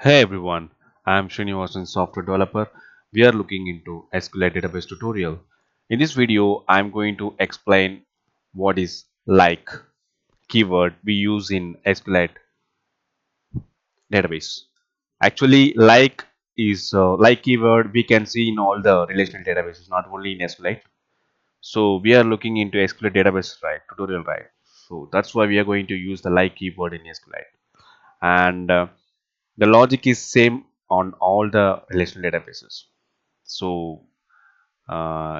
Hey everyone, I am Srinivasan, software developer. We are looking into SQLite Database tutorial. In this video, I am going to explain what is like keyword we use in SQLite Database. Actually, like is like keyword we can see in all the relational databases, not only in SQLite. So we are looking into SQLite Database, right? Tutorial, right? So that's why we are going to use the like keyword in SQLite. And the logic is same on all the relational databases. So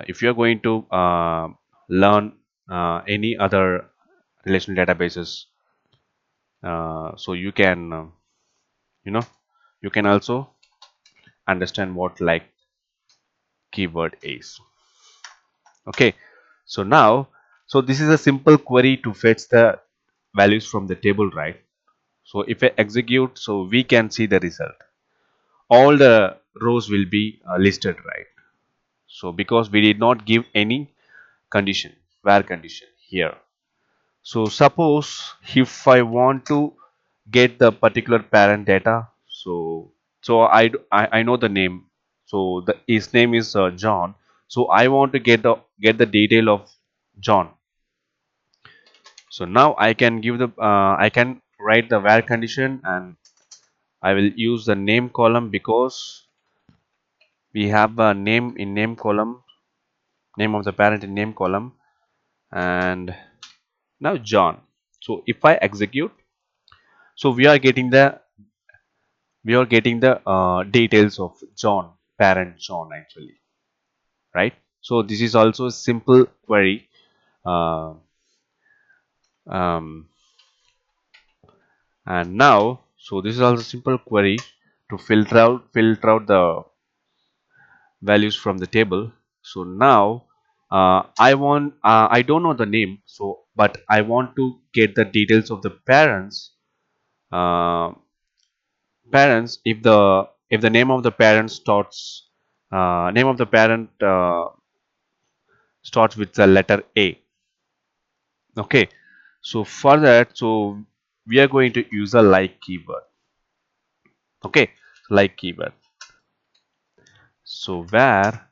if you are going to learn any other relational databases, so you can you know you can also understand what like keyword is. Okay, so now, so this is a simple query to fetch the values from the table, right? So if I execute, so we can see the result. All the rows will be listed, right? So because we did not give any condition, where condition here. So suppose if I want to get the particular parent data, so I know the name. So his name is John. So I want to get the detail of John. So now I can give the I can write the where condition, and I will use the name column because we have a name in name column, name of the parent in name column. And now John. So if I execute, so we are getting the details of John, parent John, actually, right? So this is also a simple query. uh, um, and now, so this is also a simple query to filter out the values from the table. So now I don't know the name, so but I want to get the details of the uh, parents. If the name of the parent starts with the letter A. Okay, so for that, so we are going to use a like keyword. Okay, like keyword. So where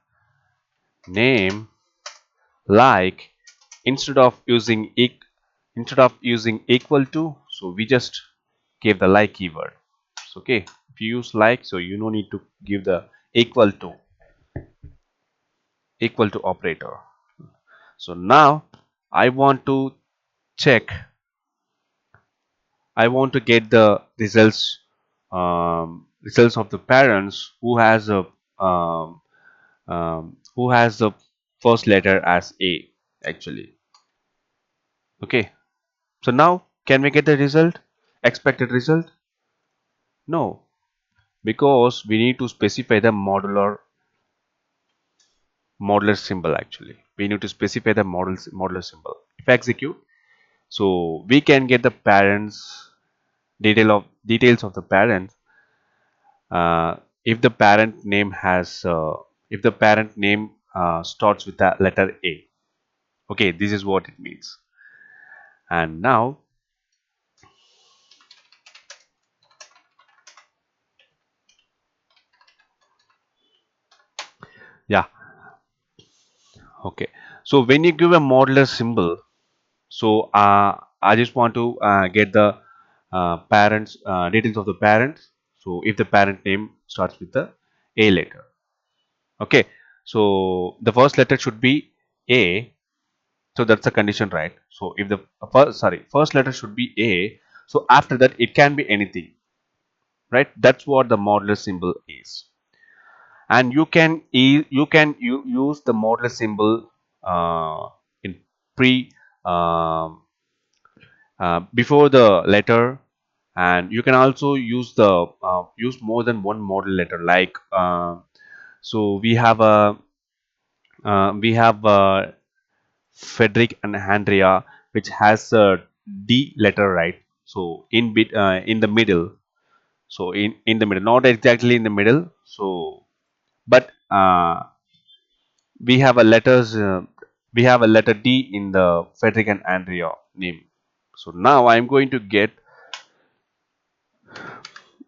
name like, instead of using equal to, so we just give the like keyword. So, okay, if you use like, so you no need to give the equal to operator. So now I want to check, I want to get the results of the parents um, who has the first letter as A, actually. Okay, so now can we get the result, expected result? No, because we need to specify the modular symbol. Actually, we need to specify the modular symbol. If I execute, so we can get the parents details of the parents. If the parent name starts with the letter A. Okay, this is what it means. And now, yeah, okay, so when you give a modular symbol, so I just want to get the parents details of the parents. So if the parent name starts with the A letter. Okay, so the first letter should be A. So that's a condition, right? So if the first letter should be A, so after that it can be anything, right? That's what the modular symbol is. And you use the modular symbol in pre um, before the letter. And you can also use more than one model letter, like so we have Frederick and Andrea, which has a D letter, right? So in the middle, so in the middle, not exactly in the middle. So but we have a letter D in the Frederick and Andrea name. So now I'm going to get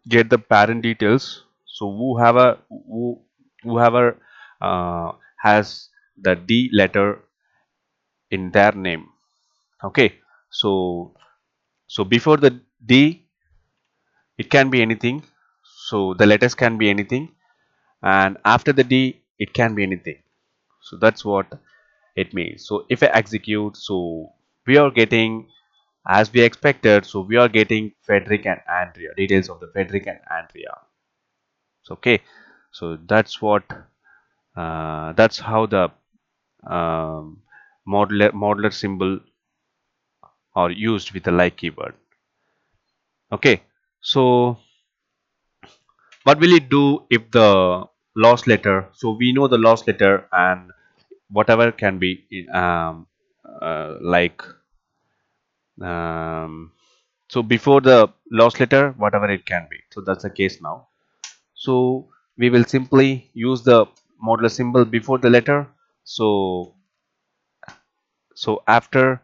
get the parent details. So whoever has the D letter in their name. Okay, so before the D, it can be anything. So the letters can be anything, and after the D, it can be anything. So that's what it means. So if I execute, so we are getting as we expected. So we are getting Frederick and Andrea, details of the Frederick and Andrea. So, okay, so that's how the um, modular symbol are used with the like keyword. Okay, so what will it do if the lost letter? So we know the lost letter and whatever can be like so before the lost letter, whatever it can be. So that's the case now. So we will simply use the modular symbol before the letter. So after,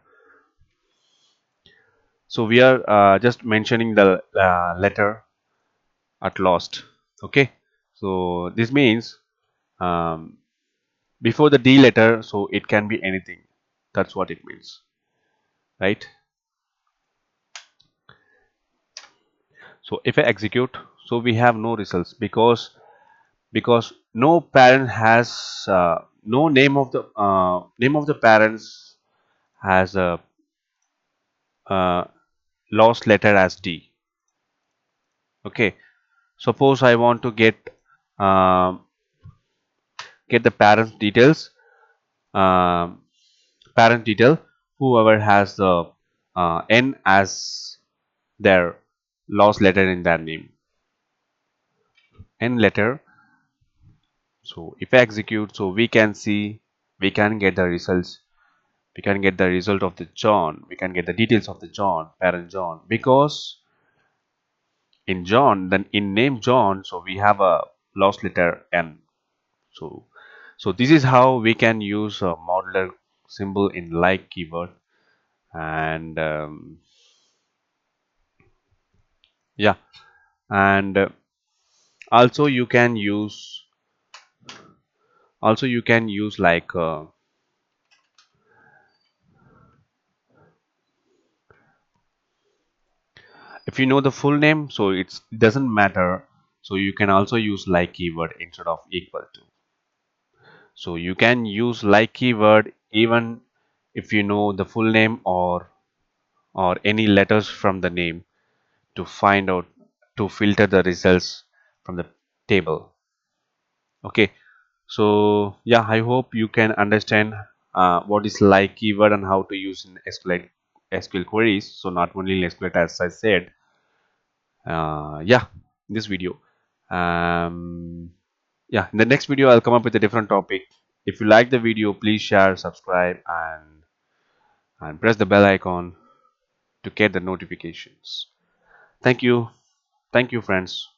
so we are just mentioning the letter at lost. Okay, so this means um, before the D letter, so it can be anything. That's what it means, right? So if I execute, so we have no results because no parent has no name of the parents has a uh, lost letter as D. Okay, suppose I want to um, get the parents details, um, parent detail, whoever has the N as their lost letter in their name, N letter. So if I execute, so we can see, we can get the results, we can get the result of the John, we can get the details of the John, parent John, because in John, then in name John, so we have a lost letter N. So this is how we can use a modular symbol in like keyword. And yeah, and also you can use, like if you know the full name, so it doesn't matter. So you can also use like keyword instead of equal to. So you can use like keyword even if you know the full name or any letters from the name to find out, to filter the results from the table. Okay, so yeah, I hope you can understand what is like keyword and how to use in SQL queries. So not only in SQLite, as I said, yeah, this video. Yeah, in the next video I'll come up with a different topic. If you like the video, please share, subscribe, and press the bell icon to get the notifications. Thank you. Thank you, friends.